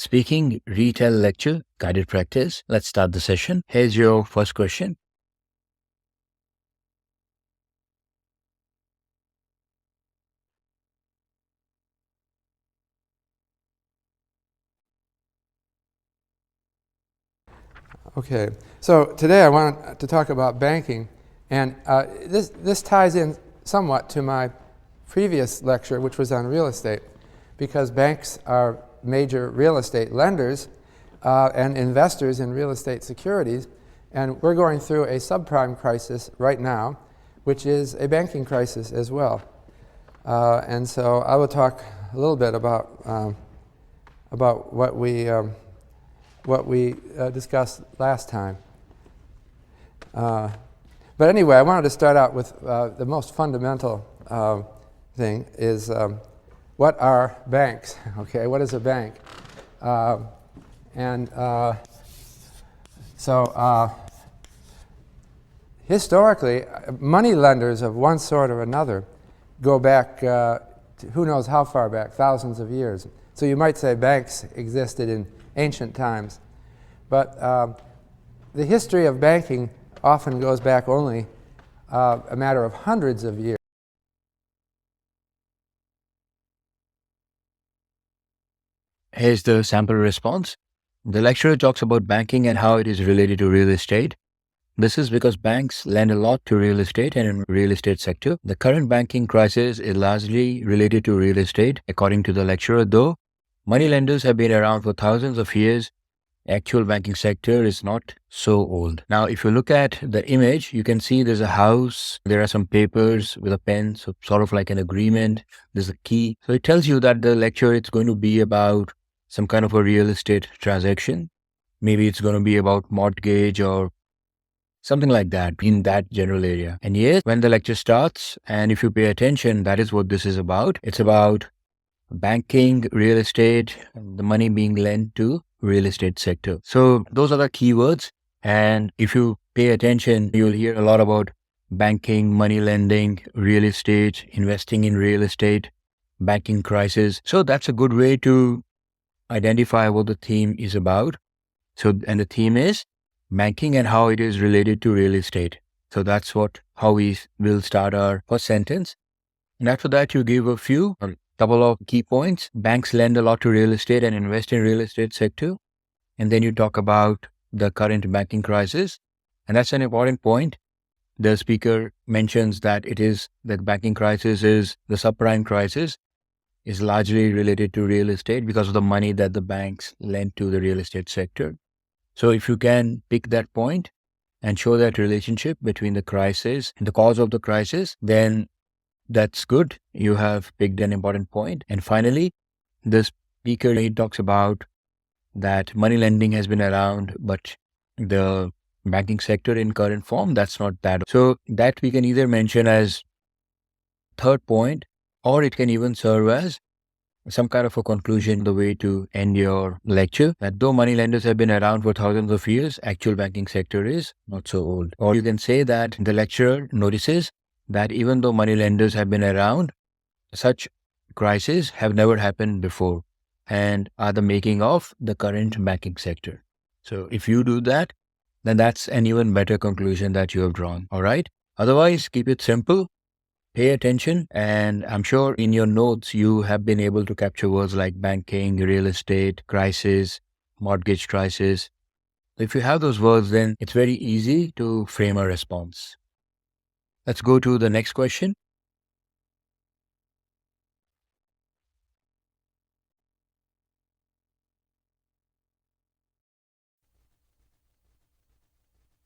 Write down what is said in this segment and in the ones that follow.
Speaking Retell Lecture, guided practice. Let's start the session. Here's your first question. Okay, so today I want to talk about banking, and this ties in somewhat to my previous lecture, which was on real estate, because banks are major real estate lenders and investors in real estate securities, and we're going through a subprime crisis right now, which is a banking crisis as well. And so I will talk a little bit about what we discussed last time. But anyway, I wanted to start out with the most fundamental thing is what are banks? Okay, what is a bank? Historically, money lenders of one sort or another go back to who knows how far back, thousands of years. So you might say banks existed in ancient times. But the history of banking often goes back only a matter of hundreds of years. Here's the sample response. The lecturer talks about banking and how it is related to real estate. This is because banks lend a lot to real estate and in real estate sector. The current banking crisis is largely related to real estate, according to the lecturer, though money lenders have been around for thousands of years. Actual banking sector is not so old. Now, if you look at the image, you can see there's a house, there are some papers with a pen, so sort of like an agreement, there's a key. So it tells you that the lecture is going to be about some kind of a real estate transaction. Maybe it's going to be about mortgage or something like that in that general area. And yes, when the lecture starts, and if you pay attention, that is what this is about. It's about banking, real estate, the money being lent to real estate sector. So those are the keywords. And if you pay attention, you'll hear a lot about banking, money lending, real estate, investing in real estate, banking crisis. So that's a good way to identify what the theme is about. So, and the theme is banking and how it is related to real estate. So that's how we will start our first sentence. And after that, you give a couple of key points. Banks lend a lot to real estate and invest in real estate sector. And then you talk about the current banking crisis. And that's an important point. The speaker mentions that the banking crisis is the subprime crisis is largely related to real estate because of the money that the banks lend to the real estate sector. So if you can pick that point and show that relationship between the crisis and the cause of the crisis, then that's good. You have picked an important point. And finally, the speaker, he talks about that money lending has been around, but the banking sector in current form, that's not that. So that we can either mention as third point, or it can even serve as some kind of a conclusion, the way to end your lecture, that though money lenders have been around for thousands of years, actual banking sector is not so old. Or you can say that the lecturer notices that even though money lenders have been around, such crises have never happened before and are the making of the current banking sector. So if you do that, then that's an even better conclusion that you have drawn. All right. Otherwise, keep it simple. Pay attention, and I'm sure in your notes you have been able to capture words like banking, real estate, crisis, mortgage crisis. If you have those words, then it's very easy to frame a response. Let's go to the next question.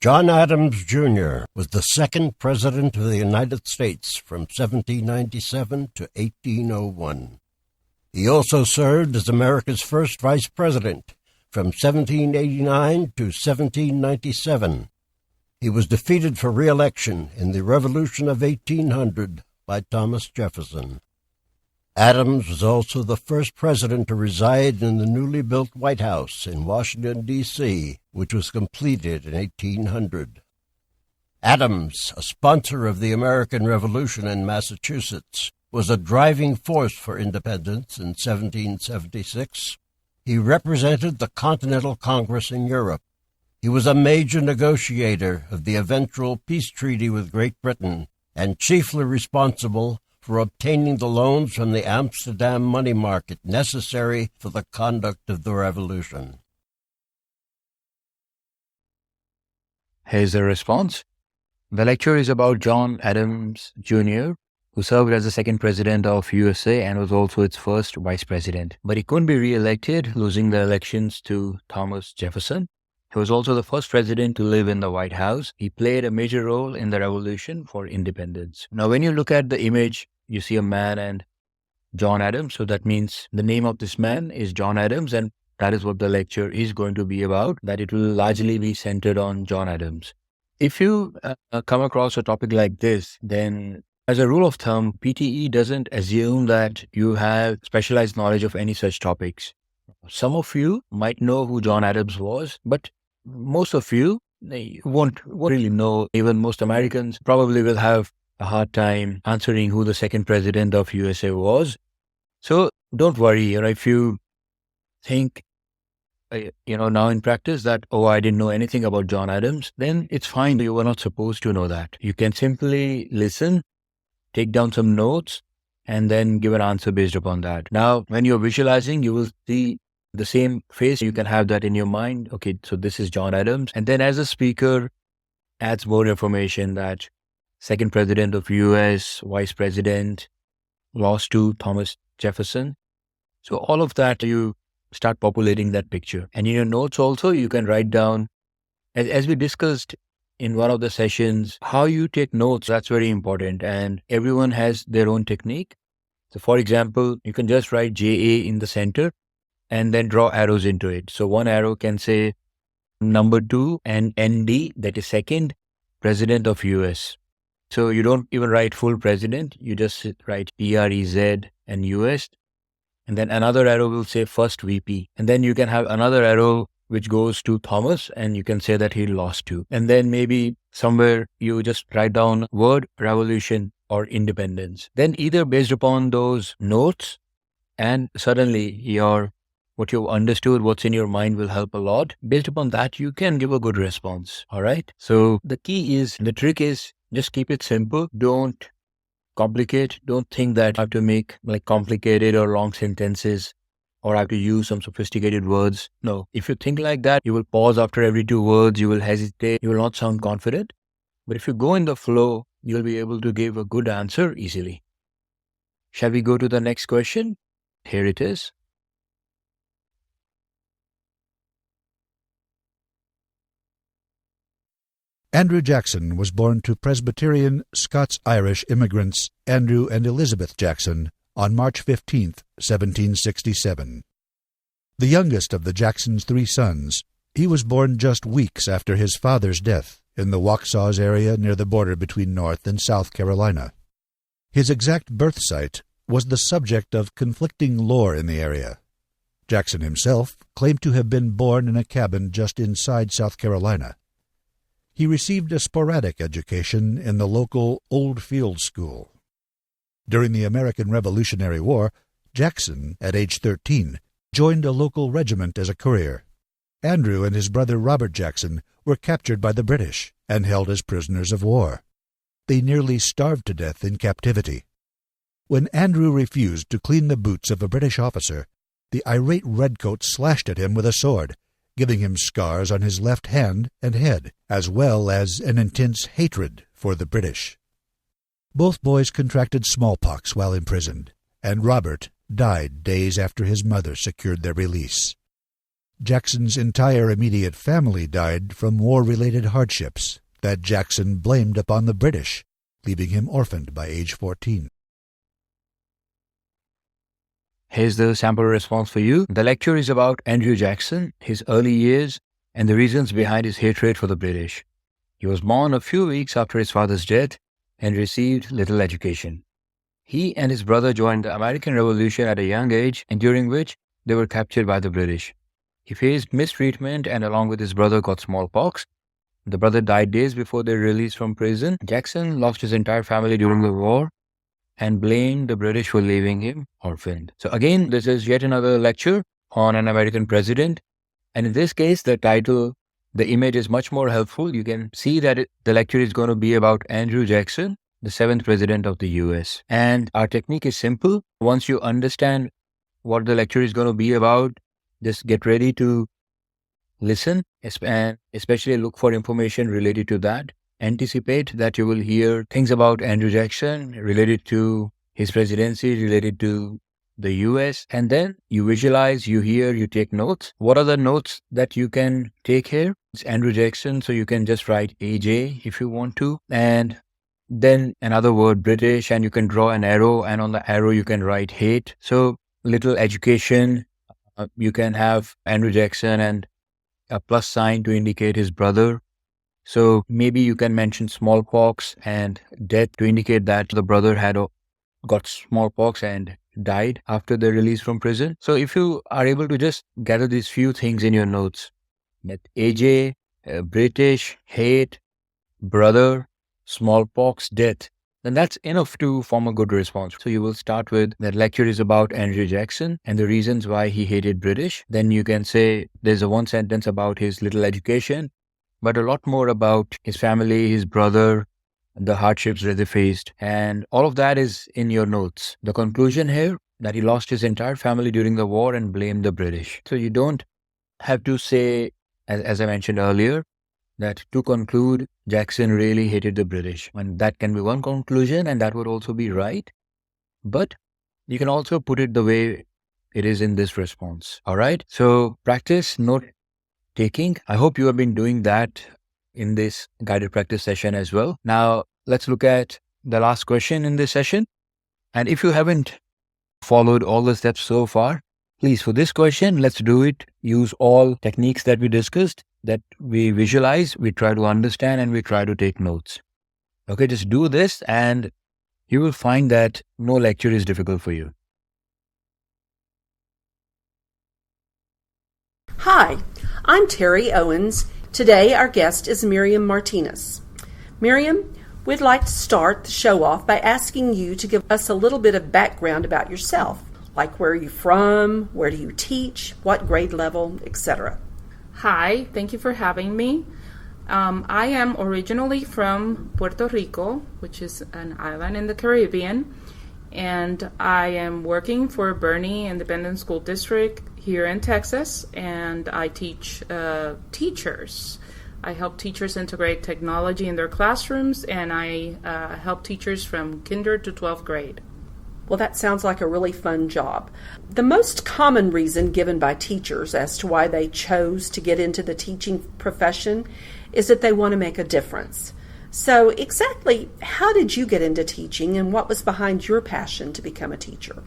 John Adams, Jr. was the second President of the United States from 1797 to 1801. He also served as America's first Vice President from 1789 to 1797. He was defeated for re-election in the Revolution of 1800 by Thomas Jefferson. Adams was also the first president to reside in the newly built White House in Washington, D.C., which was completed in 1800. Adams, a sponsor of the American Revolution in Massachusetts, was a driving force for independence in 1776. He He represented the Continental Congress in Europe. He was a major negotiator of the eventual peace treaty with Great Britain and chiefly responsible for obtaining the loans from the Amsterdam money market necessary for the conduct of the revolution. Here's the response. The lecture is about John Adams Jr., who served as the second president of USA and was also its first vice president. But he couldn't be re-elected, losing the elections to Thomas Jefferson. He was also the first president to live in the White House. He played a major role in the revolution for independence. Now, when you look at the image, you see a man and John Adams. So that means the name of this man is John Adams, and that is what the lecture is going to be about, that it will largely be centered on John Adams. If you come across a topic like this, then as a rule of thumb, PTE doesn't assume that you have specialized knowledge of any such topics. Some of you might know who John Adams was, but most of you won't really know. Even most Americans probably will have a hard time answering who the second president of USA was. So don't worry, if you think, now in practice that, I didn't know anything about John Adams, then it's fine. You were not supposed to know that. You can simply listen, take down some notes, and then give an answer based upon that. Now, when you're visualizing, you will see the same face. You can have that in your mind. Okay, so this is John Adams. And then as a speaker, adds more information that second president of US, vice president, lost to Thomas Jefferson. So all of that, you start populating that picture. And in your notes also, you can write down, as we discussed in one of the sessions, how you take notes. That's very important. And everyone has their own technique. So for example, you can just write JA in the center and then draw arrows into it. So one arrow can say number 2 and ND, that is second president of US. So you don't even write full president. You just write PREZ and US. And then another arrow will say first VP. And then you can have another arrow which goes to Thomas, and you can say that he lost to. And then maybe somewhere you just write down word revolution or independence. Then either based upon those notes and suddenly what you've understood, what's in your mind will help a lot. Based upon that, you can give a good response. All right. So the trick is just keep it simple. Don't complicate. Don't think that I have to make complicated or long sentences, or I have to use some sophisticated words. No, if you think like that, you will pause after every 2 words, you will hesitate, you will not sound confident. But if you go in the flow, you'll be able to give a good answer easily. Shall we go to the next question? Here it is. Andrew Jackson was born to Presbyterian Scots-Irish immigrants Andrew and Elizabeth Jackson on March 15, 1767. The youngest of the Jacksons' 3 sons, he was born just weeks after his father's death in the Waxhaws area near the border between North and South Carolina. His exact birth site was the subject of conflicting lore in the area. Jackson himself claimed to have been born in a cabin just inside South Carolina. He received a sporadic education in the local Old Field School. During the American Revolutionary War, Jackson, at age 13, joined a local regiment as a courier. Andrew and his brother Robert Jackson were captured by the British and held as prisoners of war. They nearly starved to death in captivity. When Andrew refused to clean the boots of a British officer, the irate redcoat slashed at him with a sword, giving him scars on his left hand and head, as well as an intense hatred for the British. Both boys contracted smallpox while imprisoned, and Robert died days after his mother secured their release. Jackson's entire immediate family died from war-related hardships that Jackson blamed upon the British, leaving him orphaned by age 14. Here's the sample response for you. The lecture is about Andrew Jackson, his early years, and the reasons behind his hatred for the British. He was born a few weeks after his father's death and received little education. He and his brother joined the American Revolution at a young age, and during which they were captured by the British. He faced mistreatment and along with his brother got smallpox. The brother died days before their release from prison. Jackson lost his entire family during the war and blamed the British for leaving him orphaned. So again, this is yet another lecture on an American president. And in this case, the title, the image is much more helpful. You can see that the lecture is going to be about Andrew Jackson, the 7th president of the US. And our technique is simple. Once you understand what the lecture is going to be about, just get ready to listen and especially look for information related to that. Anticipate that you will hear things about Andrew Jackson related to his presidency, related to the US, and then you visualize, you hear, you take notes. What are the notes that you can take here? It's Andrew Jackson, so you can just write AJ if you want to, and then another word, British, and you can draw an arrow, and on the arrow you can write hate. So little education, you can have Andrew Jackson and a plus sign to indicate his brother. So maybe you can mention smallpox and death to indicate that the brother had got smallpox and died after the release from prison. So if you are able to just gather these few things in your notes, that AJ, British, hate, brother, smallpox, death, then that's enough to form a good response. So you will start with that lecture is about Andrew Jackson and the reasons why he hated British. Then you can say there's a one sentence about his little education, but a lot more about his family, his brother, the hardships that they faced. And all of that is in your notes. The conclusion here, that he lost his entire family during the war and blamed the British. So you don't have to say, as I mentioned earlier, that to conclude, Jackson really hated the British. And that can be one conclusion, and that would also be right. But you can also put it the way it is in this response. All right. So practice note taking. I hope you have been doing that in this guided practice session as well. Now, let's look at the last question in this session. And if you haven't followed all the steps so far, please, for this question, let's do it. Use all techniques that we discussed, that we visualize, we try to understand, and we try to take notes. Okay, just do this and you will find that no lecture is difficult for you. Hi, I'm Terry Owens. Today our guest is Miriam Martinez. Miriam, we'd like to start the show off by asking you to give us a little bit of background about yourself, like where are you from, where do you teach, what grade level, etc. Hi, thank you for having me. I am originally from Puerto Rico, which is an island in the Caribbean, and I am working for Bernie Independent School District here in Texas, and I teach teachers. I help teachers integrate technology in their classrooms, and I help teachers from kinder to 12th grade. Well, that sounds like a really fun job. The most common reason given by teachers as to why they chose to get into the teaching profession is that they want to make a difference. So exactly how did you get into teaching, and what was behind your passion to become a teacher?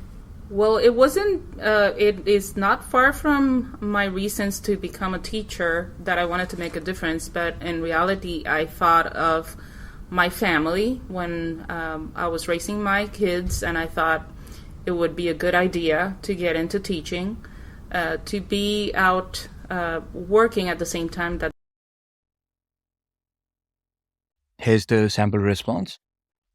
Well, it is not far from my reasons to become a teacher that I wanted to make a difference, but in reality, I thought of my family when I was raising my kids, and I thought it would be a good idea to get into teaching, to be out working at the same time that. Here's the sample response.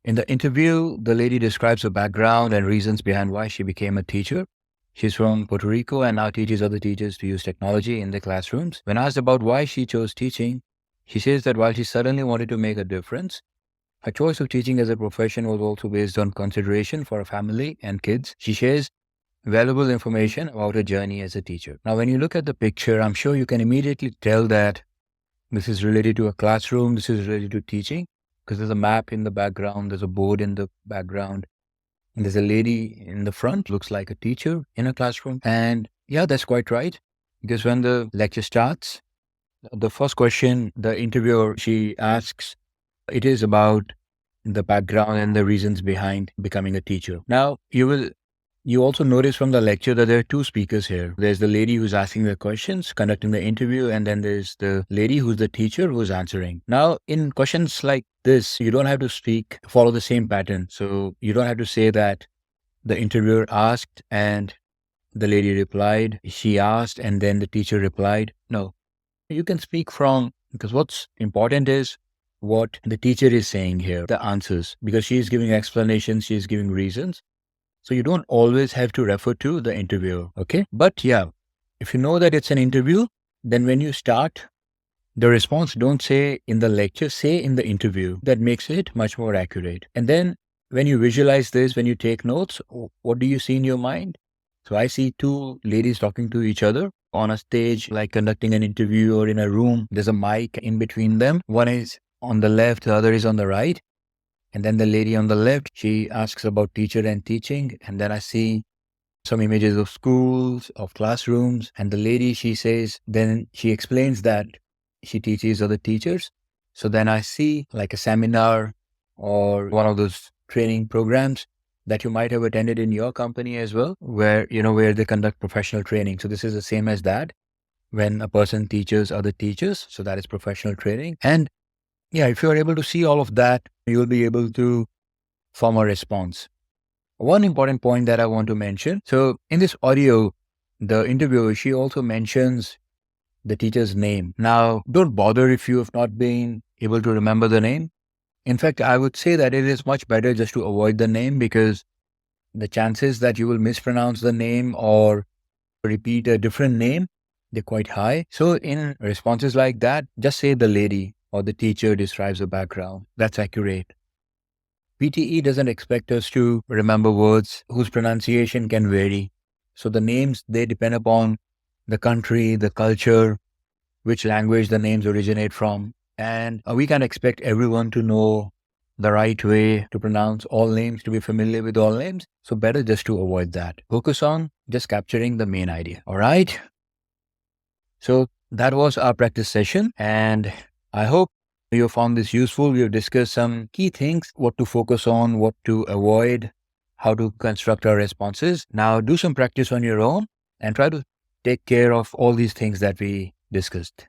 In the interview, the lady describes her background and reasons behind why she became a teacher. She's from Puerto Rico and now teaches other teachers to use technology in their classrooms. When asked about why she chose teaching, she says that while she suddenly wanted to make a difference, her choice of teaching as a profession was also based on consideration for her family and kids. She shares valuable information about her journey as a teacher. Now, when you look at the picture, I'm sure you can immediately tell that this is related to a classroom, this is related to teaching, because there's a map in the background, there's a board in the background, and there's a lady in the front, looks like a teacher in a classroom. And yeah, that's quite right, because when the lecture starts, the first question the interviewer, she asks, it is about the background and the reasons behind becoming a teacher. Now, you also notice from the lecture that there are two speakers here. There's the lady who's asking the questions, conducting the interview, and then there's the lady who's the teacher who's answering. Now, in questions like this, you don't have to follow the same pattern. So you don't have to say that the interviewer asked and the lady replied, she asked and then the teacher replied. No, you can speak because what's important is what the teacher is saying here, the answers, because she's giving explanations, she's giving reasons. So you don't always have to refer to the interviewer, okay? But yeah, If you know that it's an interview, then when you start the response, don't say in the lecture, say in the interview. That makes it much more accurate. And then when you visualize this, when you take notes, what do you see in your mind? So I see two ladies talking to each other on a stage, like conducting an interview, or in a room. There's a mic in between them. One is on the left, the other is on the right. And then the lady on the left, she asks about teacher and teaching. And then I see some images of schools, of classrooms. And the lady, she says, then she explains that she teaches other teachers. So then I see like a seminar or one of those training programs that you might have attended in your company as well, where they conduct professional training. So this is the same as that, when a person teaches other teachers. So that is professional training. And yeah, if you are able to see all of that, you will be able to form a response. One important point that I want to mention. So in this audio, the interviewer, she also mentions the teacher's name. Now, don't bother if you have not been able to remember the name. In fact, I would say that it is much better just to avoid the name, because the chances that you will mispronounce the name or repeat a different name, they're quite high. So in responses like that, just say the lady or the teacher describes the background. That's accurate. PTE doesn't expect us to remember words whose pronunciation can vary. So the names, they depend upon the country, the culture, which language the names originate from. And we can't expect everyone to know the right way to pronounce all names, to be familiar with all names. So better just to avoid that. Focus on just capturing the main idea. All right. So that was our practice session. And I hope you found this useful. We have discussed some key things, what to focus on, what to avoid, how to construct our responses. Now do some practice on your own and try to take care of all these things that we discussed.